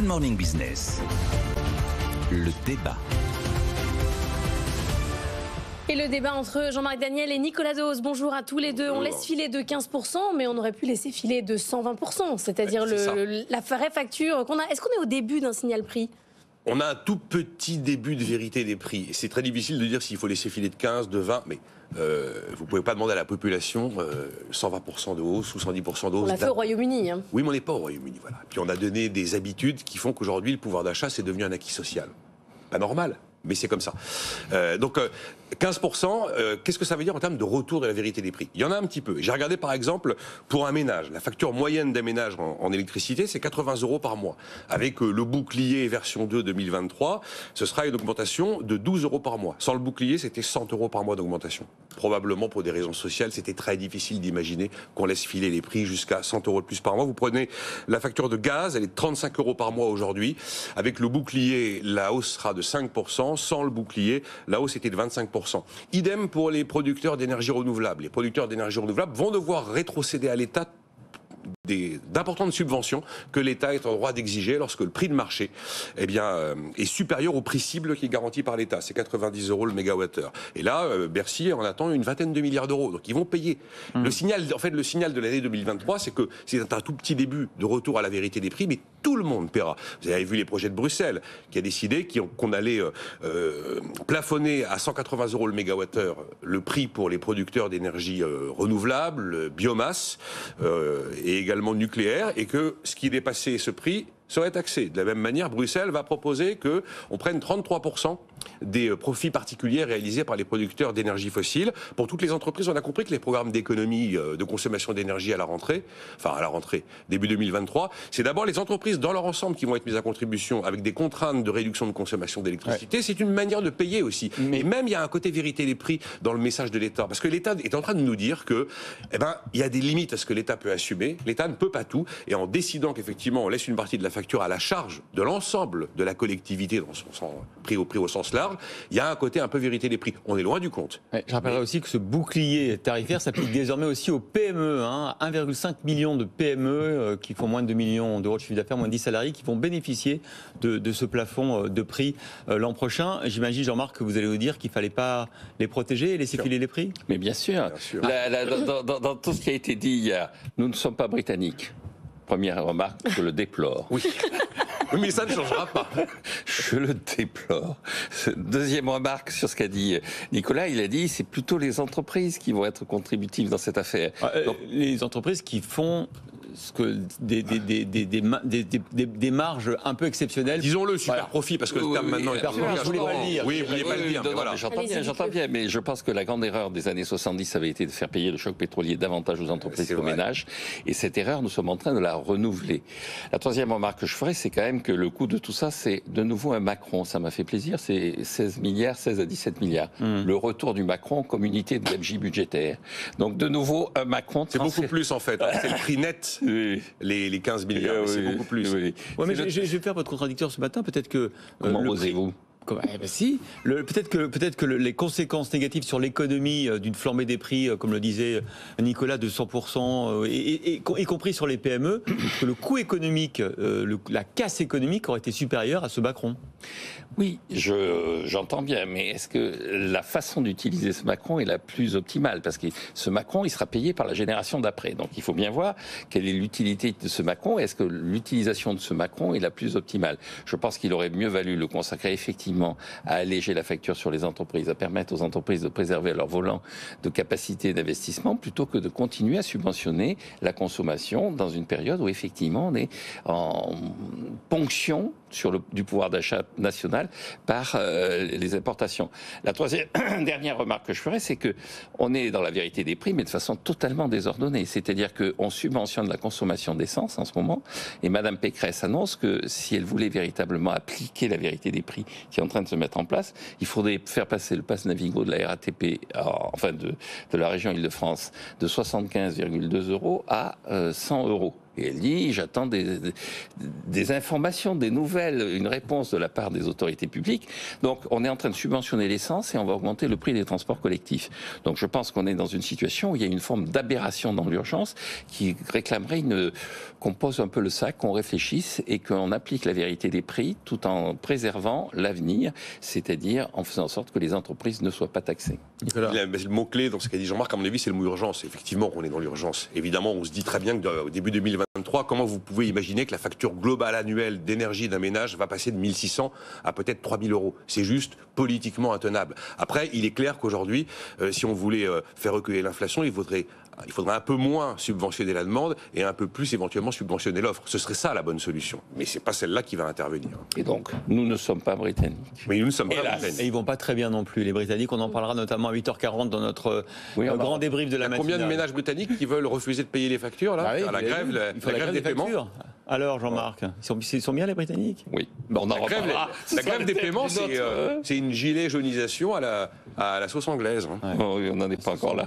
Good Morning Business, le débat. Et le débat entre Jean-Marc Daniel et Nicolas Daos. Bonjour à tous les deux. On laisse filer de 15%, mais on aurait pu laisser filer de 120%, c'est-à-dire la vraie facture qu'on a. Est-ce qu'on est au début d'un signal prix ? On a un tout petit début de vérité des prix. C'est très difficile de dire s'il faut laisser filer de 15, de 20, mais vous ne pouvez pas demander à la population 120% de hausse ou 110% de hausse. On l'a fait au Royaume-Uni. Hein. Oui, mais on n'est pas au Royaume-Uni. Voilà. Puis on a donné des habitudes qui font qu'aujourd'hui, le pouvoir d'achat, c'est devenu un acquis social. Pas normal, mais c'est comme ça. Donc 15%, qu'est-ce que ça veut dire en termes de retour de la vérité des prix ? Il y en a un petit peu. J'ai regardé par exemple pour un ménage. La facture moyenne d'un ménage en électricité, c'est 80 € par mois. Avec le bouclier version 2 2023, ce sera une augmentation de 12 € par mois. Sans le bouclier, c'était 100 € par mois d'augmentation. Probablement pour des raisons sociales, c'était très difficile d'imaginer qu'on laisse filer les prix jusqu'à 100 € de plus par mois. Vous prenez la facture de gaz, elle est de 35 € par mois aujourd'hui. Avec le bouclier, la hausse sera de 5%. Sans le bouclier, la hausse était de 25%. Idem pour les producteurs d'énergie renouvelable. Les producteurs d'énergie renouvelable vont devoir rétrocéder à l'État d'importantes subventions que l'État est en droit d'exiger lorsque le prix de marché est supérieur au prix cible qui est garanti par l'État. C'est 90 € le mégawattheure. Et là, Bercy en attend une vingtaine de milliards d'euros. Donc ils vont payer. Le signal de l'année 2023, c'est que c'est un tout petit début de retour à la vérité des prix, mais tout le monde paiera. Vous avez vu les projets de Bruxelles qui a décidé qu'on allait plafonner à 180 € le mégawattheure le prix pour les producteurs d'énergie renouvelable, biomasse et également nucléaire, et que ce qui dépassait ce prix serait taxé. De la même manière, Bruxelles va proposer qu'on prenne 33% des profits particuliers réalisés par les producteurs d'énergie fossile. Pour toutes les entreprises, on a compris que les programmes d'économie de consommation d'énergie à la rentrée, début 2023, c'est d'abord les entreprises dans leur ensemble qui vont être mises à contribution avec des contraintes de réduction de consommation d'électricité. Ouais. C'est une manière de payer aussi. Et même, il y a un côté vérité des prix dans le message de l'État. Parce que l'État est en train de nous dire que, il y a des limites à ce que l'État peut assumer. L'État ne peut pas tout. Et en décidant qu'effectivement, on laisse une partie de la facture à la charge de l'ensemble de la collectivité dans son sens, prix au sens large, il y a un côté un peu vérité des prix. On est loin du compte. Ouais, je rappellerai aussi que ce bouclier tarifaire s'applique désormais aussi aux PME. 1,5 million de PME qui font moins de 2 millions d'euros de chiffre d'affaires, moins de 10 salariés, qui vont bénéficier de ce plafond de prix l'an prochain. J'imagine, Jean-Marc, que vous allez nous dire qu'il ne fallait pas les protéger et laisser filer les prix ? Mais bien sûr. Dans tout ce qui a été dit hier, nous ne sommes pas britanniques. Première remarque, je le déplore. Oui, mais ça ne changera pas. Je le déplore. Deuxième remarque sur ce qu'a dit Nicolas, il a dit c'est plutôt les entreprises qui vont être contributives dans cette affaire. Donc, les entreprises qui font des marges un peu exceptionnelles. Disons-le, super profit, parce que le terme maintenant est je voulais pas le dire. Oui, vous voulez pas le dire. Voilà. J'entends bien, mais je pense que la grande erreur des années 70 avait été de faire payer le choc pétrolier davantage aux entreprises qu'aux ménages. Et cette erreur, nous sommes en train de la renouveler. La troisième remarque que je ferai, c'est quand même que le coût de tout ça, c'est de nouveau un Macron. Ça m'a fait plaisir, c'est 16 à 17 milliards. Le retour du Macron comme unité de gabegie budgétaire. Donc de nouveau, un Macron... C'est beaucoup plus en fait. C'est le prix net. Oui. Les 15 milliards, c'est beaucoup plus. Oui. Ouais, mais je vais faire votre contradicteur ce matin. Peut-être que... Comment osez-vous ? Peut-être que les conséquences négatives sur l'économie d'une flambée des prix, comme le disait Nicolas, de 100%, y compris sur les PME, que le coût économique, la casse économique aurait été supérieure à ce Macron. Oui, j'entends bien, mais est-ce que la façon d'utiliser ce Macron est la plus optimale ? Parce que ce Macron, il sera payé par la génération d'après. Donc il faut bien voir quelle est l'utilité de ce Macron. Est-ce que l'utilisation de ce Macron est la plus optimale ? Je pense qu'il aurait mieux valu le consacrer effectivement à alléger la facture sur les entreprises, à permettre aux entreprises de préserver leur volant de capacité d'investissement, plutôt que de continuer à subventionner la consommation dans une période où effectivement on est en ponction du pouvoir d'achat national par les importations. La troisième, dernière remarque que je ferai, c'est que on est dans la vérité des prix, mais de façon totalement désordonnée. C'est-à-dire qu'on subventionne la consommation d'essence en ce moment, et Madame Pécresse annonce que si elle voulait véritablement appliquer la vérité des prix qui est en train de se mettre en place, il faudrait faire passer le pass Navigo de la RATP, de la région Île-de-France, de 75,2 € à 100 €. Et elle dit, j'attends des informations, des nouvelles, une réponse de la part des autorités publiques. Donc, on est en train de subventionner l'essence et on va augmenter le prix des transports collectifs. Donc, je pense qu'on est dans une situation où il y a une forme d'aberration dans l'urgence qui réclamerait qu'on pose un peu le sac, qu'on réfléchisse et qu'on applique la vérité des prix tout en préservant l'avenir, c'est-à-dire en faisant en sorte que les entreprises ne soient pas taxées. Le mot-clé dans ce qu'a dit Jean-Marc, à mon avis, c'est le mot urgence. Effectivement, on est dans l'urgence. Évidemment, on se dit très bien qu'au début 2023, comment vous pouvez imaginer que la facture globale annuelle d'énergie d'un ménage va passer de 1 600 à peut-être 3 000 euros. C'est juste politiquement intenable. Après, il est clair qu'aujourd'hui, si on voulait faire reculer l'inflation, il faudrait un peu moins subventionner la demande et un peu plus éventuellement subventionner l'offre. Ce serait ça la bonne solution. Mais c'est pas celle-là qui va intervenir. Et donc, nous ne sommes pas britanniques. Mais nous ne sommes pas britanniques. Et ils vont pas très bien non plus, les Britanniques. On en parlera notamment à 8h40 dans notre grand débrief de la matinale. Combien de ménages britanniques qui veulent refuser de payer les factures là, oui, la grève des paiements. Alors, Jean-Marc, ils sont bien les Britanniques? Oui. Bon, la grève des paiements, c'est une gilet jaunisation à la sauce anglaise. Oh, oui, on n'en est pas encore là.